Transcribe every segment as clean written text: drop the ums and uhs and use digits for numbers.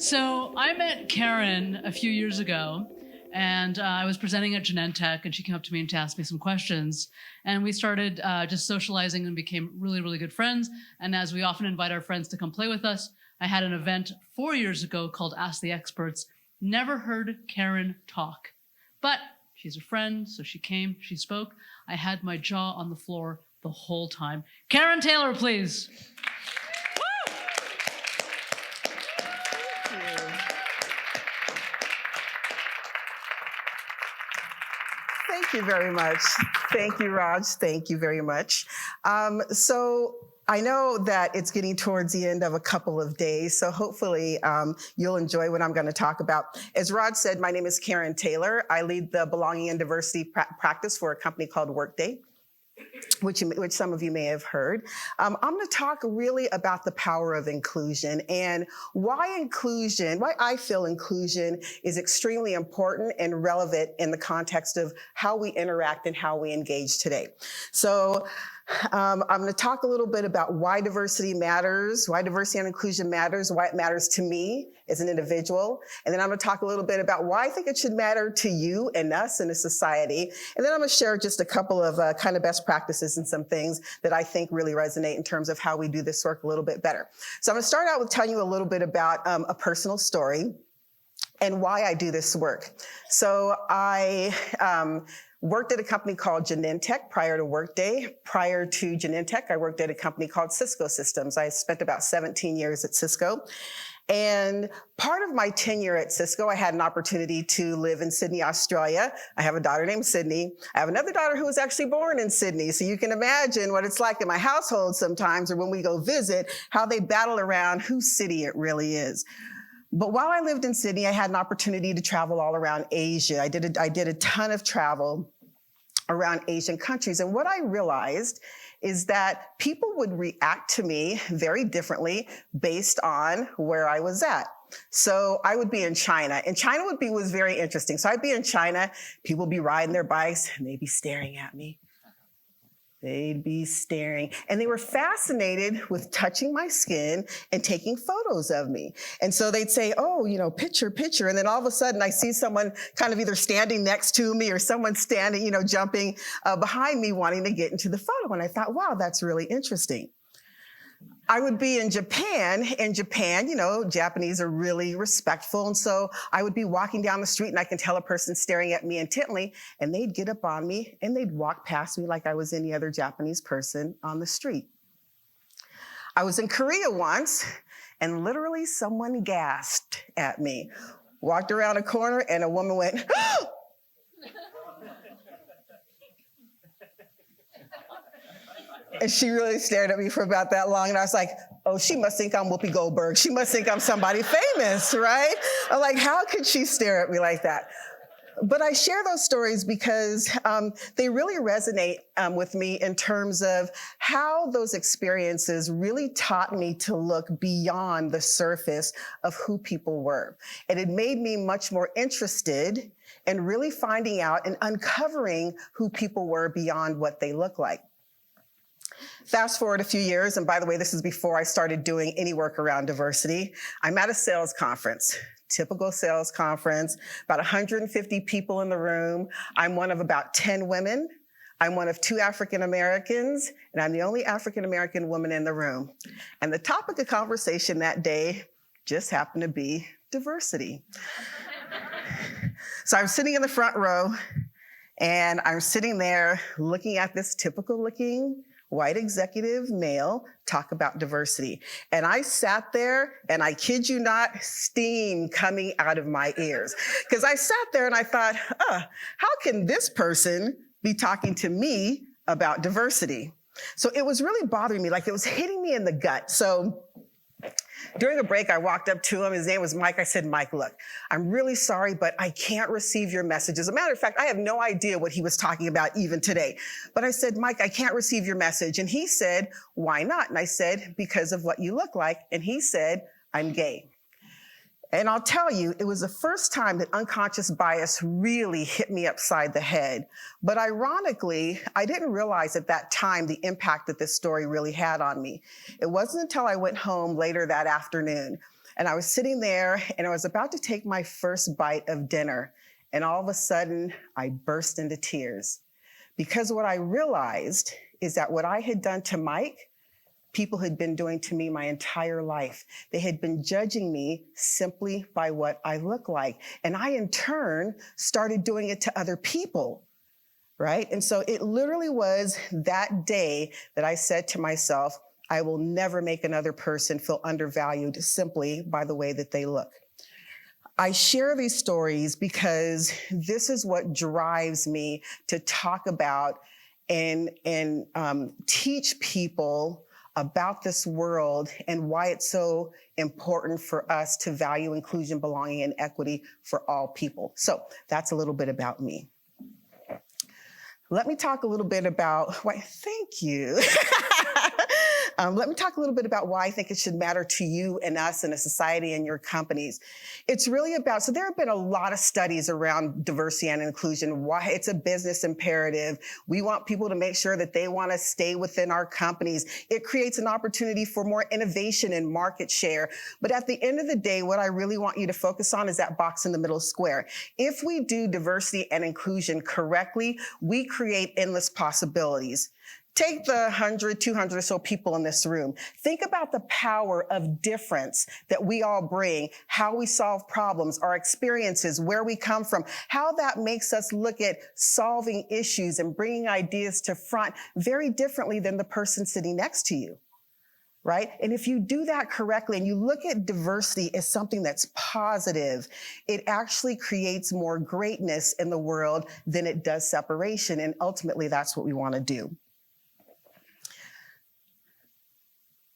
So I met Carin a few years ago, and I was presenting at Genentech, and she came up to me and asked me some questions. And we started just socializing and became really, really good friends. And as we often invite our friends to come play with us, I had an event 4 years ago called Ask the Experts. Never heard Carin talk, but she's a friend, so she came, she spoke. I had my jaw on the floor the whole time. Carin Taylor, please. Thank you very much. Thank you, Raj. Thank you very much. So I know that it's getting towards the end of a couple of days, so hopefully you'll enjoy what I'm going to talk about. As Raj said, my name is Carin Taylor. I lead the Belonging and Diversity practice for a company called Workday, which some of you may have heard. I'm going to talk really about the power of inclusion and why I feel inclusion is extremely important and relevant in the context of how we interact and how we engage today. So I'm going to talk a little bit about why diversity matters, why diversity and inclusion matters, why it matters to me as an individual. And then I'm going to talk a little bit about why I think it should matter to you and us in a society. And then I'm going to share just a couple of kind of best practices and some things that I think really resonate in terms of how we do this work a little bit better. So I'm going to start out with telling you a little bit about a personal story and why I do this work. So I worked at a company called Genentech prior to Workday. Prior to Genentech, I worked at a company called Cisco Systems. I spent about 17 years at Cisco. And part of my tenure at Cisco, I had an opportunity to live in Sydney, Australia. I have a daughter named Sydney. I have another daughter who was actually born in Sydney. So you can imagine what it's like in my household sometimes, or when we go visit, how they battle around whose city it really is. But while I lived in Sydney, I had an opportunity to travel all around Asia. I did a ton of travel around Asian countries. And what I realized is that people would react to me very differently based on where I was at. So I would be in China, and China was very interesting. So I'd be in China, people would be riding their bikes, and they'd be staring at me. They'd be staring, and they were fascinated with touching my skin and taking photos of me. And so they'd say, oh, picture. And then all of a sudden I see someone kind of either standing next to me or someone standing, jumping behind me wanting to get into the photo. And I thought, wow, that's really interesting. I would be in Japan. In Japan, Japanese are really respectful. And so I would be walking down the street and I can tell a person staring at me intently, and they'd get up on me and they'd walk past me like I was any other Japanese person on the street. I was in Korea once, and literally someone gasped at me. Walked around a corner and a woman went, "Oh!" And she really stared at me for about that long. And I was like, oh, she must think I'm Whoopi Goldberg. She must think I'm somebody famous, right? I'm like, how could she stare at me like that? But I share those stories because they really resonate with me in terms of how those experiences really taught me to look beyond the surface of who people were. And it made me much more interested in really finding out and uncovering who people were beyond what they look like. Fast forward a few years, and by the way, this is before I started doing any work around diversity. I'm at a sales conference, typical sales conference, about 150 people in the room. I'm one of about 10 women. I'm one of 2 African Americans, and I'm the only African American woman in the room. And the topic of conversation that day just happened to be diversity. So I'm sitting in the front row, and I'm sitting there looking at this typical looking white executive male talk about diversity. And I sat there, and I kid you not, steam coming out of my ears. Because I sat there and I thought, how can this person be talking to me about diversity? So it was really bothering me, like it was hitting me in the gut. So during a break, I walked up to him. His name was Mike. I said, Mike, look, I'm really sorry, but I can't receive your message. As a matter of fact, I have no idea what he was talking about even today. But I said, Mike, I can't receive your message. And he said, why not? And I said, because of what you look like. And he said, I'm gay. And I'll tell you, it was the first time that unconscious bias really hit me upside the head. But ironically, I didn't realize at that time the impact that this story really had on me. It wasn't until I went home later that afternoon And I was sitting there and I was about to take my first bite of dinner. And all of a sudden, I burst into tears. Because what I realized is that what I had done to Mike, people had been doing to me my entire life. They had been judging me simply by what I look like. And I, in turn, started doing it to other people, right? And so it literally was that day that I said to myself, I will never make another person feel undervalued simply by the way that they look. I share these stories because this is what drives me to talk about and teach people about this world and why it's so important for us to value inclusion, belonging, and equity for all people. So that's a little bit about me. Let me talk a little bit about why, thank you. Let me talk a little bit about why I think it should matter to you and us and a society and your companies. It's really about, so there have been a lot of studies around diversity and inclusion, why it's a business imperative. We want people to make sure that they want to stay within our companies. It creates an opportunity for more innovation and market share. But at the end of the day, what I really want you to focus on is that box in the middle square. If we do diversity and inclusion correctly, we create endless possibilities. Take the 100, 200 or so people in this room. Think about the power of difference that we all bring, how we solve problems, our experiences, where we come from, how that makes us look at solving issues and bringing ideas to front very differently than the person sitting next to you, right? And if you do that correctly and you look at diversity as something that's positive, it actually creates more greatness in the world than it does separation. And ultimately, that's what we want to do.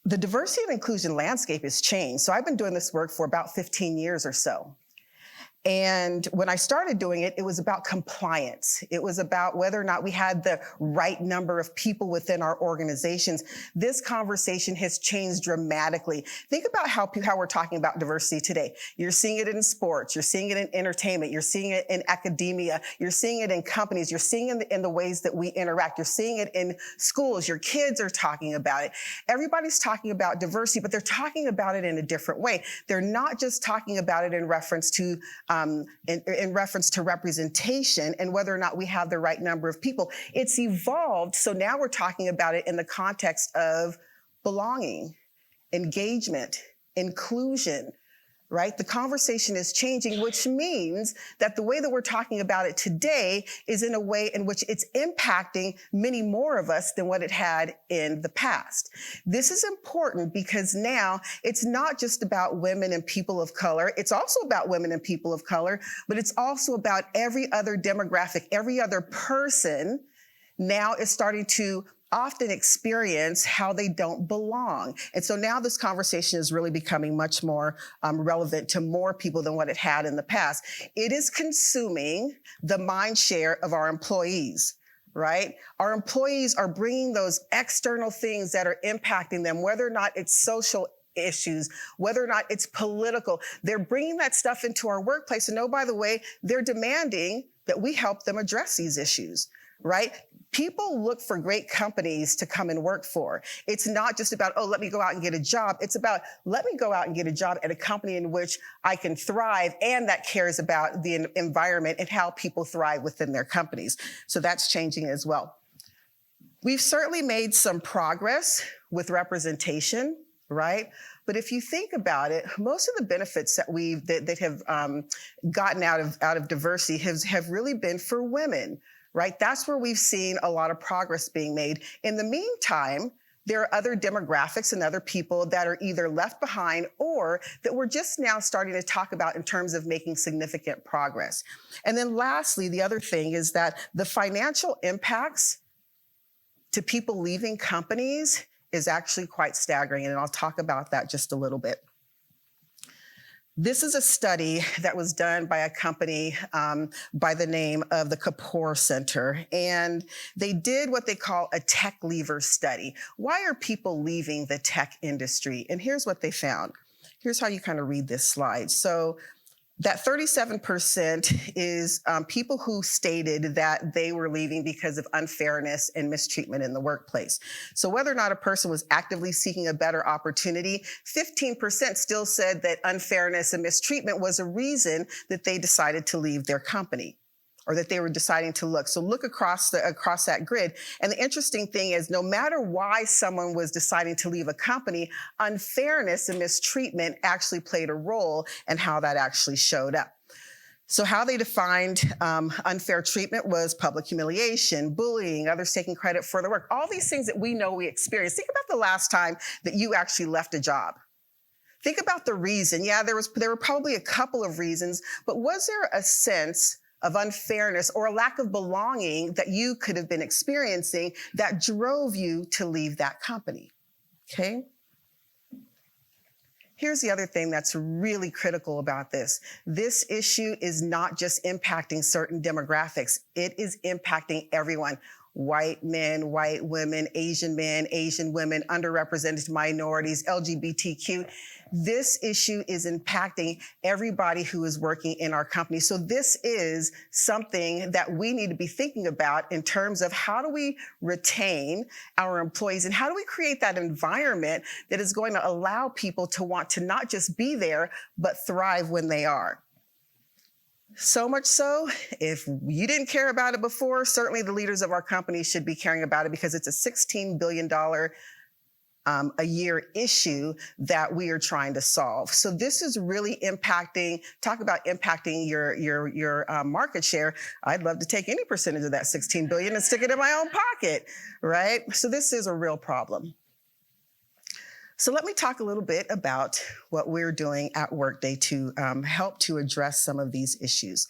The diversity and inclusion landscape has changed. So I've been doing this work for about 15 years or so. And when I started doing it, it was about compliance. It was about whether or not we had the right number of people within our organizations. This conversation has changed dramatically. Think about how we're talking about diversity today. You're seeing it in sports. You're seeing it in entertainment. You're seeing it in academia. You're seeing it in companies. You're seeing it in the ways that we interact. You're seeing it in schools. Your kids are talking about it. Everybody's talking about diversity, but they're talking about it in a different way. They're not just talking about it in reference to representation and whether or not we have the right number of people. It's evolved, so now we're talking about it in the context of belonging, engagement, inclusion, right? The conversation is changing, which means that the way that we're talking about it today is in a way in which it's impacting many more of us than what it had in the past. This is important because now it's not just about women and people of color. It's also about women and people of color, but it's also about every other demographic, every other person now is starting to often experience how they don't belong. And so now this conversation is really becoming much more relevant to more people than what it had in the past. It is consuming the mind share of our employees, right? Our employees are bringing those external things that are impacting them, whether or not it's social issues, whether or not it's political. They're bringing that stuff into our workplace. And oh, by the way, they're demanding that we help them address these issues, right? People look for great companies to come and work for. It's not just about, oh, let me go out and get a job. It's about, let me go out and get a job at a company in which I can thrive and that cares about the environment and how people thrive within their companies. So that's changing as well. We've certainly made some progress with representation, right? But if you think about it, most of the benefits that have gotten out of diversity have really been for women, right? That's where we've seen a lot of progress being made. In the meantime, there are other demographics and other people that are either left behind or that we're just now starting to talk about in terms of making significant progress. And then lastly, the other thing is that the financial impacts to people leaving companies is actually quite staggering, and I'll talk about that just a little bit. This is a study that was done by a company by the name of the Kapoor Center, and they did what they call a tech leaver study. Why are people leaving the tech industry? And here's what they found. Here's how you kind of read this slide. So That 37% is people who stated that they were leaving because of unfairness and mistreatment in the workplace. So whether or not a person was actively seeking a better opportunity, 15% still said that unfairness and mistreatment was a reason that they decided to leave their company, or that they were deciding to look. So look across that grid. And the interesting thing is, no matter why someone was deciding to leave a company, unfairness and mistreatment actually played a role in how that actually showed up. So how they defined unfair treatment was public humiliation, bullying, others taking credit for their work, all these things that we know we experience. Think about the last time that you actually left a job. Think about the reason. Yeah, there were probably a couple of reasons, but was there a sense of unfairness or a lack of belonging that you could have been experiencing that drove you to leave that company? Okay. Here's the other thing that's really critical about this. This issue is not just impacting certain demographics. It is impacting everyone. White men, white women, Asian men, Asian women, underrepresented minorities, LGBTQ. This issue is impacting everybody who is working in our company. So this is something that we need to be thinking about in terms of how do we retain our employees and how do we create that environment that is going to allow people to want to not just be there, but thrive when they are. So much so, if you didn't care about it before, certainly the leaders of our company should be caring about it, because it's a $16 billion a year issue that we are trying to solve. So this is really impacting, talk about impacting your market share. I'd love to take any percentage of that 16 billion and stick it in my own pocket, right? So this is a real problem. So let me talk a little bit about what we're doing at Workday to help to address some of these issues.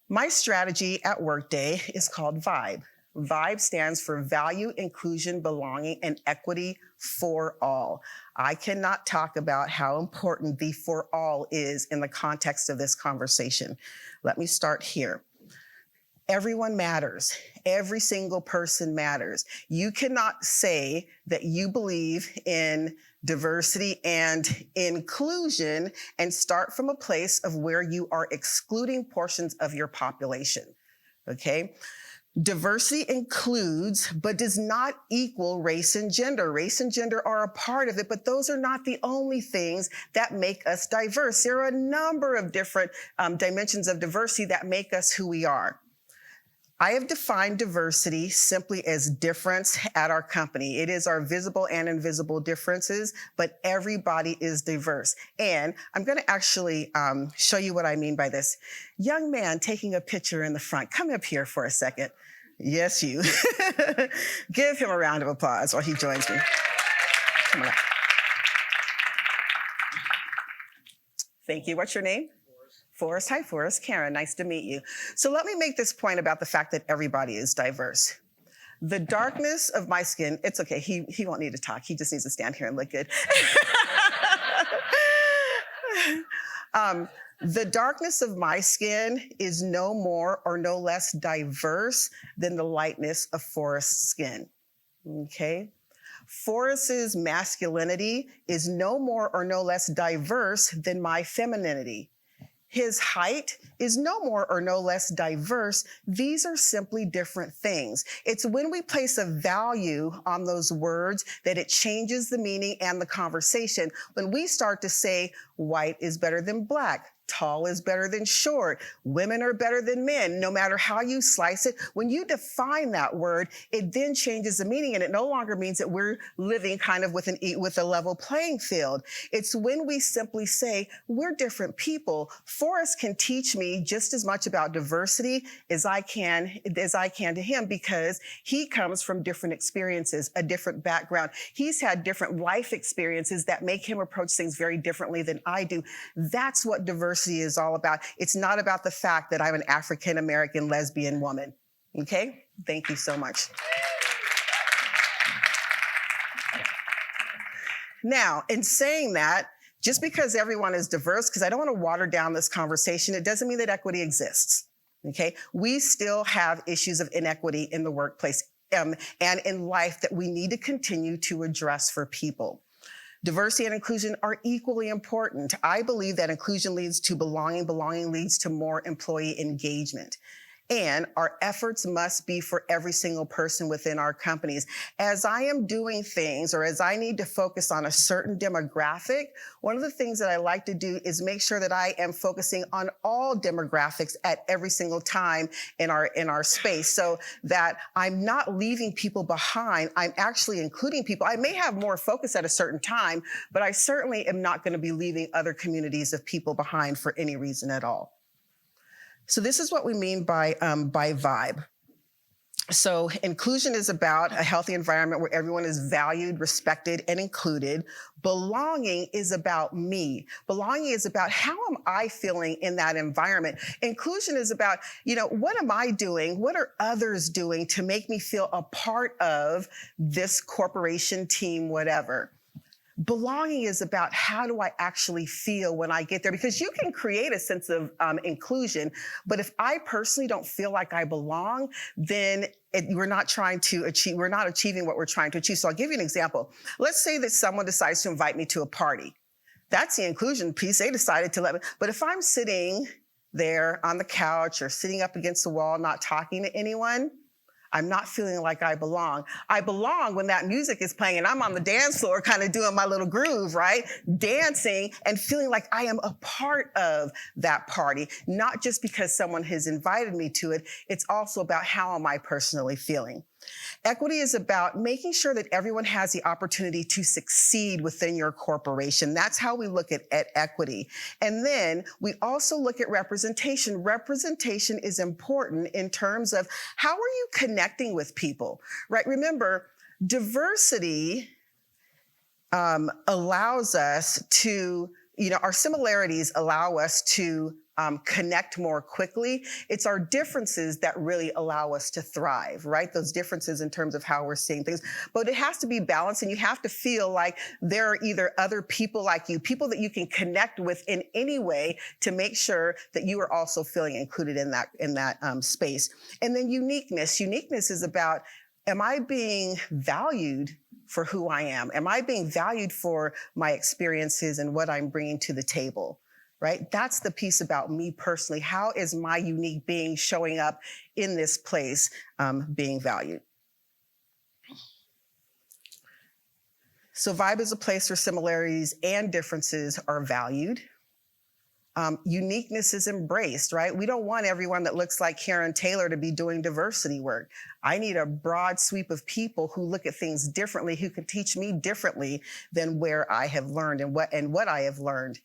My strategy at Workday is called VIBE. VIBE stands for Value, Inclusion, Belonging, and Equity for All. I cannot talk about how important the for all is in the context of this conversation. Let me start here. Everyone matters. Every single person matters. You cannot say that you believe in diversity and inclusion and start from a place of where you are excluding portions of your population, okay? Diversity includes, but does not equal race and gender. Race and gender are a part of it, but those are not the only things that make us diverse. There are a number of different dimensions of diversity that make us who we are. I have defined diversity simply as difference at our company. It is our visible and invisible differences, but everybody is diverse. And I'm going to actually show you what I mean by this. Young man taking a picture in the front, come up here for a second. Yes, you. Give him a round of applause while he joins me. Come on up. Thank you. What's your name? Forrest. Hi, Forrest. Carin, nice to meet you. So let me make this point about the fact that everybody is diverse. The darkness of my skin, it's okay. He won't need to talk. He just needs to stand here and look good. The darkness of my skin is no more or no less diverse than the lightness of Forrest's skin, okay? Forrest's masculinity is no more or no less diverse than my femininity. His height is no more or no less diverse. These are simply different things. It's when we place a value on those words that it changes the meaning and the conversation. When we start to say white is better than black, tall is better than short, women are better than men, no matter how you slice it. When you define that word, it then changes the meaning, and it no longer means that we're living kind of with a level playing field. It's when we simply say, we're different people. Forrest can teach me just as much about diversity as I can to him, because he comes from different experiences, a different background. He's had different life experiences that make him approach things very differently than I do. That's what diversity is all about. It's not about the fact that I'm an African-American lesbian woman. Okay? Thank you so much. Now, in saying that, just because everyone is diverse, because I don't want to water down this conversation, it doesn't mean that equity exists. Okay? We still have issues of inequity in the workplace and in life that we need to continue to address for people. Diversity and inclusion are equally important. I believe that inclusion leads to belonging, belonging leads to more employee engagement. And our efforts must be for every single person within our companies. As I am doing things, or as I need to focus on a certain demographic, one of the things that I like to do is make sure that I am focusing on all demographics at every single time in our space, so that I'm not leaving people behind. I'm actually including people. I may have more focus at a certain time, but I certainly am not going to be leaving other communities of people behind for any reason at all. So this is what we mean by vibe. So inclusion is about a healthy environment where everyone is valued, respected, and included. Belonging is about me. Belonging is about how am I feeling in that environment. Inclusion is about, what am I doing? What are others doing to make me feel a part of this corporation, team, whatever. Belonging is about how do I actually feel when I get there? Because you can create a sense of inclusion, but if I personally don't feel like I belong, then we're not achieving what we're trying to achieve. So I'll give you an example. Let's say that someone decides to invite me to a party. That's the inclusion piece. They decided to let me, but if I'm sitting there on the couch or sitting up against the wall, not talking to anyone, I'm not feeling like I belong. I belong when that music is playing and I'm on the dance floor kind of doing my little groove, right? Dancing and feeling like I am a part of that party, not just because someone has invited me to it. It's also about how am I personally feeling. Equity is about making sure that everyone has the opportunity to succeed within your corporation. That's how we look at equity. And then we also look at representation. Representation is important in terms of how are you connecting with people, right? Remember, diversity allows us to, our similarities allow us to connect more quickly. It's our differences that really allow us to thrive, right? Those differences in terms of how we're seeing things. But it has to be balanced, and you have to feel like there are either other people like you, people that you can connect with in any way to make sure that you are also feeling included in that space. And then uniqueness. Uniqueness is about, am I being valued for who I am? Am I being valued for my experiences and what I'm bringing to the table? Right? That's the piece about me personally. How is my unique being showing up in this place, being valued? So vibe is a place where similarities and differences are valued. Uniqueness is embraced, right? We don't want everyone that looks like Carin Taylor to be doing diversity work. I need a broad sweep of people who look at things differently, who can teach me differently than where I have learned and what I have learned.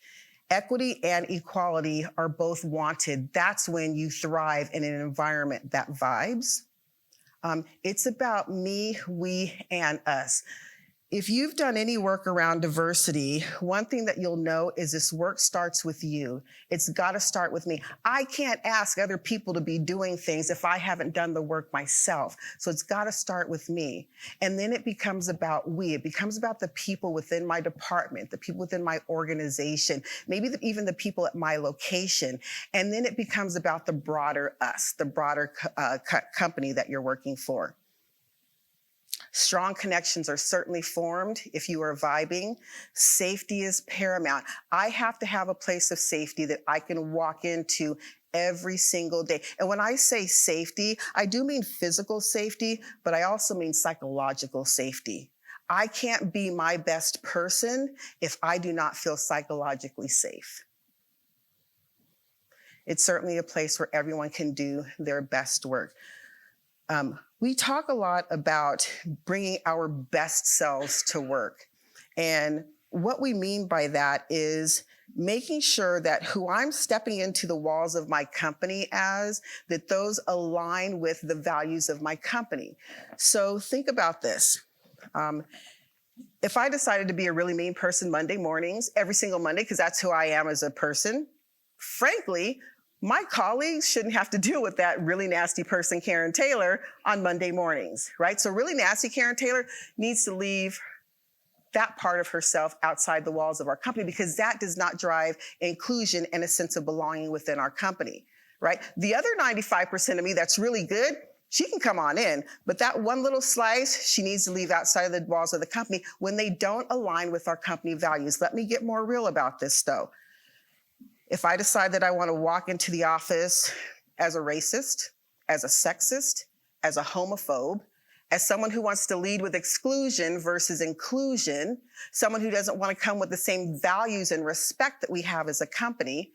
Equity and equality are both wanted. That's when you thrive in an environment that vibes. It's about me, we, and us. If you've done any work around diversity, one thing that you'll know is this work starts with you. It's got to start with me. I can't ask other people to be doing things if I haven't done the work myself. So it's got to start with me. And then it becomes about we. It becomes about the people within my department, the people within my organization, maybe even the people at my location. And then it becomes about the broader us, the broader company that you're working for. Strong connections are certainly formed if you are vibing. Safety is paramount. I have to have a place of safety that I can walk into every single day. And when I say safety, I do mean physical safety, but I also mean psychological safety. I can't be my best person if I do not feel psychologically safe. It's certainly a place where everyone can do their best work. We talk a lot about bringing our best selves to work. And what we mean by that is making sure that who I'm stepping into the walls of my company as, that those align with the values of my company. So think about this. If I decided to be a really mean person Monday mornings, every single Monday, because that's who I am as a person, frankly, my colleagues shouldn't have to deal with that really nasty person, Carin Taylor, on Monday mornings, right? So really nasty Carin Taylor needs to leave that part of herself outside the walls of our company, because that does not drive inclusion and a sense of belonging within our company, right? The other 95% of me that's really good, She can come on in, but that one little slice, she needs to leave outside of the walls of the company when they don't align with our company values. Let me get more real about this though. If I decide that I want to walk into the office as a racist, as a sexist, as a homophobe, as someone who wants to lead with exclusion versus inclusion, someone who doesn't want to come with the same values and respect that we have as a company,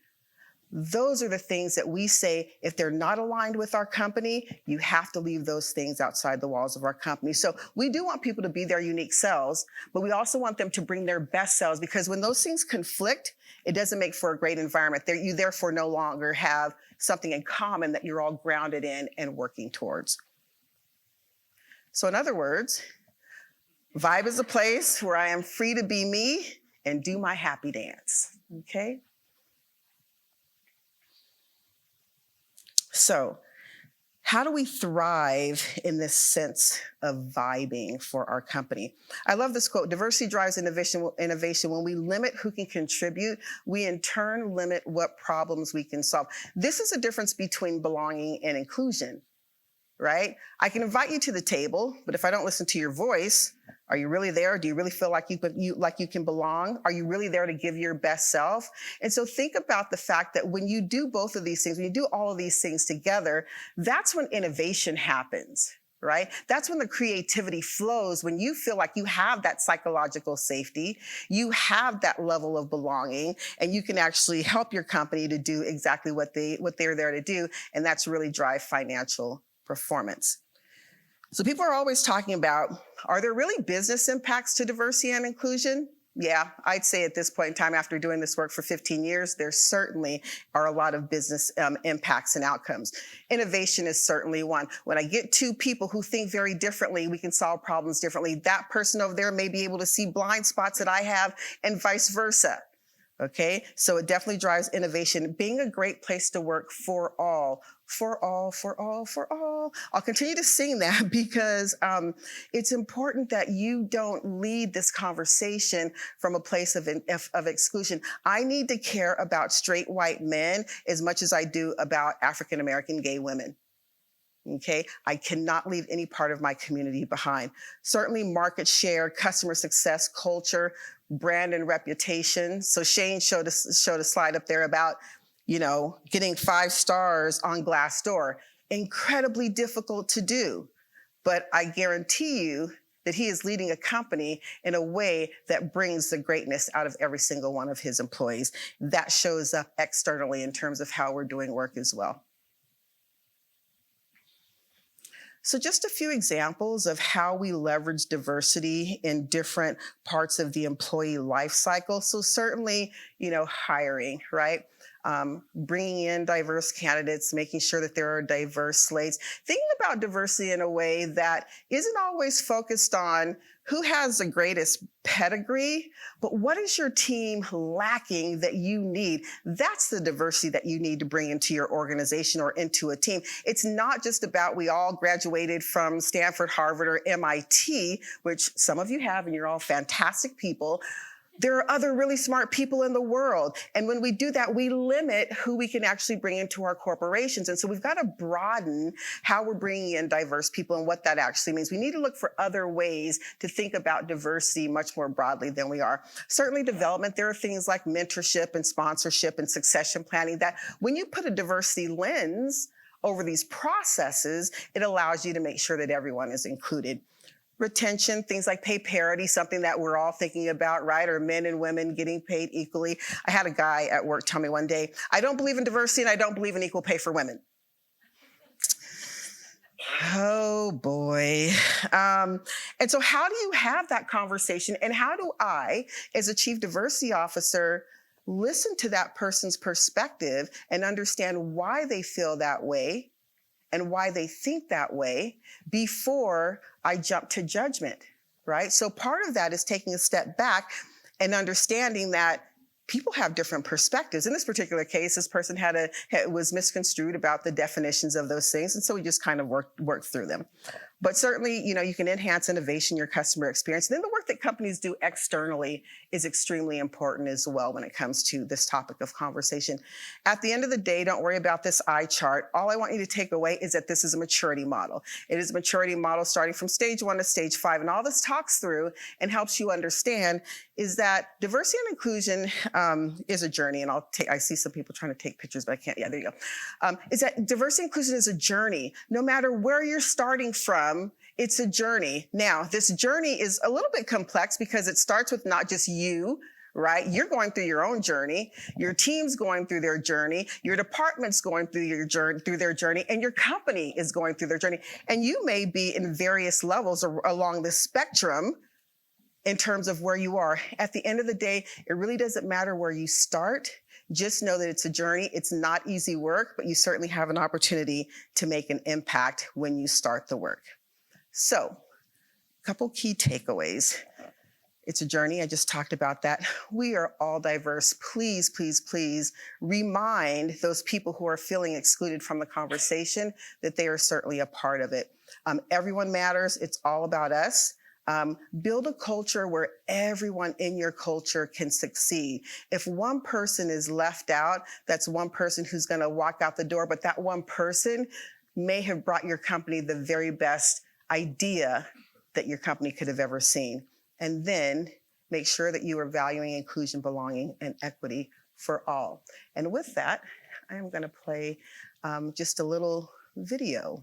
those are the things that we say, if they're not aligned with our company, you have to leave those things outside the walls of our company. So we do want people to be their unique selves, but we also want them to bring their best selves, because when those things conflict, it doesn't make for a great environment. You therefore no longer have something in common that you're all grounded in and working towards. So in other words, Vibe is a place where I am free to be me and do my happy dance, okay? So how do we thrive in this sense of vibing for our company? I love this quote: diversity drives innovation. When we limit who can contribute, we in turn limit what problems we can solve. This is a difference between belonging and inclusion, right? I can invite you to the table, but if I don't listen to your voice, are you really there? Do you really feel like you can belong? Are you really there to give your best self? And so think about the fact that when you do both of these things, when you do all of these things together, that's when innovation happens, right? That's when the creativity flows, when you feel like you have that psychological safety, you have that level of belonging, and you can actually help your company to do exactly what they're there to do, and that's really drive financial performance. So people are always talking about, are there really business impacts to diversity and inclusion? Yeah, I'd say at this point in time, after doing this work for 15 years, there certainly are a lot of business impacts and outcomes. Innovation is certainly one. When I get two people who think very differently, we can solve problems differently. That person over there may be able to see blind spots that I have, and vice versa. Okay, so it definitely drives innovation. Being a great place to work for all, for all, for all, for all. I'll continue to sing that because it's important that you don't lead this conversation from a place of exclusion. I need to care about straight white men as much as I do about African-American gay women. Okay, I cannot leave any part of my community behind. Certainly market share, customer success, culture, brand and reputation. So Shane showed a slide up there about, getting 5 stars on Glassdoor. Incredibly difficult to do, but I guarantee you that he is leading a company in a way that brings the greatness out of every single one of his employees. That shows up externally in terms of how we're doing work as well. So just a few examples of how we leverage diversity in different parts of the employee life cycle. So certainly, hiring, right? Bringing in diverse candidates, making sure that there are diverse slates, thinking about diversity in a way that isn't always focused on who has the greatest pedigree, but what is your team lacking that you need? That's the diversity that you need to bring into your organization or into a team. It's not just about we all graduated from Stanford, Harvard, or MIT, which some of you have, and you're all fantastic people. There are other really smart people in the world. And when we do that, we limit who we can actually bring into our corporations. And so we've got to broaden how we're bringing in diverse people and what that actually means. We need to look for other ways to think about diversity much more broadly than we are. Certainly development, there are things like mentorship and sponsorship and succession planning that when you put a diversity lens over these processes, it allows you to make sure that everyone is included. Retention, things like pay parity, something that we're all thinking about, right? Are men and women getting paid equally? I had a guy at work tell me one day, I don't believe in diversity and I don't believe in equal pay for women. Oh boy. And so how do you have that conversation? And how do I, as a chief diversity officer, listen to that person's perspective and understand why they feel that way and why they think that way before I jump to judgment, right? So part of that is taking a step back and understanding that people have different perspectives. In this particular case, this person was misconstrued about the definitions of those things, and so we just kind of worked through them. But certainly, you can enhance innovation, your customer experience. And then the work that companies do externally is extremely important as well when it comes to this topic of conversation. At the end of the day, don't worry about this eye chart. All I want you to take away is that this is a maturity model. It is a maturity model starting from stage 1 to stage 5. And all this talks through and helps you understand is that diversity and inclusion is a journey. And I see some people trying to take pictures, but I can't. Yeah, there you go. Is that diversity and inclusion is a journey. No matter where you're starting from, it's a journey. Now, this journey is a little bit complex because it starts with not just you, right? You're going through your own journey. Your team's going through their journey. Your department's going through their journey, and your company is going through their journey. And you may be in various levels along the spectrum in terms of where you are. At the end of the day, it really doesn't matter where you start. Just know that it's a journey. It's not easy work, but you certainly have an opportunity to make an impact when you start the work. So, a couple key takeaways. It's a journey. I just talked about that. We are all diverse. Please, please, please remind those people who are feeling excluded from the conversation that they are certainly a part of it. Everyone matters. It's all about us. Build a culture where everyone in your culture can succeed. If one person is left out, that's one person who's going to walk out the door, but that one person may have brought your company the very best idea that your company could have ever seen. And then make sure that you are valuing inclusion, belonging, and equity for all. And with that, I am going to play just a little video.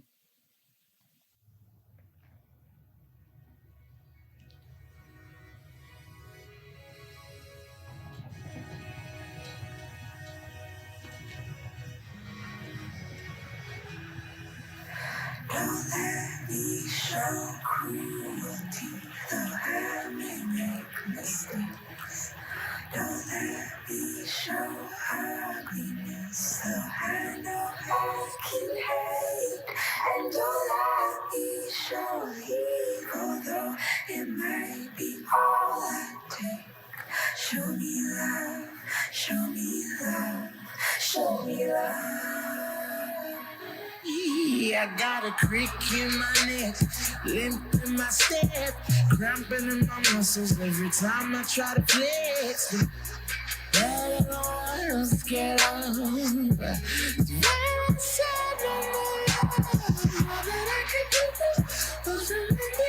Don't let me show cruelty, though I may make mistakes. Don't let me show ugliness, though I know I can hate. And don't let me show evil, though it might be all I take. Show me love, show me love, show me love. I got a crick in my neck, limp in my step, cramping in my muscles every time I try to flex. But I don't want to get up. It's when I said no more, all that I could do was remember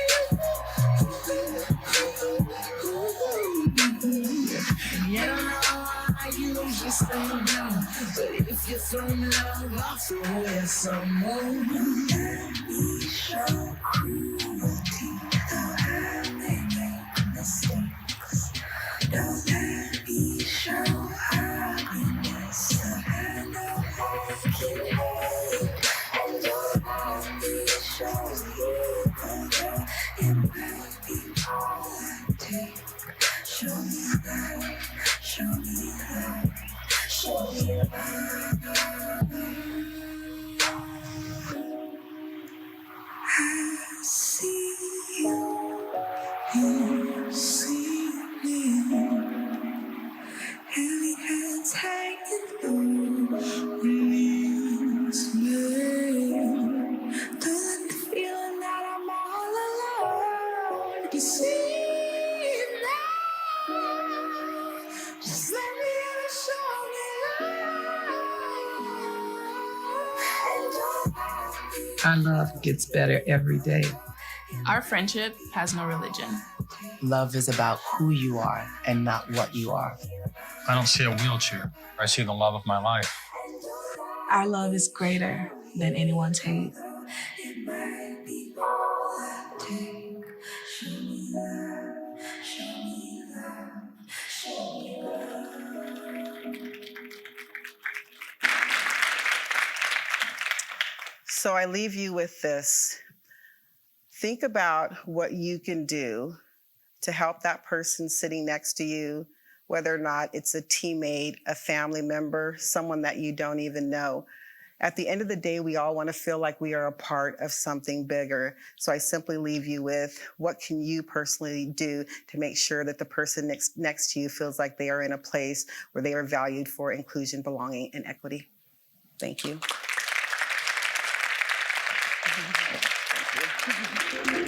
you. You don't know how you usually stay down, but if you throw me love, I'll throw you some more. Don't let me show cruelty, though I may make mistakes. Don't let me show ugliness, though I know I can hate. And don't let me show evil, though it might be all I take. Show me love, show me love, show me love. I see you, you see me. Heavy hands hanging low, knees bare. Don't let the feeling that I'm all alone. You see now, just let me in and show me love. Our love gets better every day. Our friendship has no religion. Love is about who you are and not what you are. I don't see a wheelchair. I see the love of my life. Our love is greater than anyone's hate. So I leave you with this. Think about what you can do to help that person sitting next to you, whether or not it's a teammate, a family member, someone that you don't even know. At the end of the day, we all want to feel like we are a part of something bigger. So I simply leave you with, what can you personally do to make sure that the person next to you feels like they are in a place where they are valued for inclusion, belonging, and equity? Thank you. Thank you.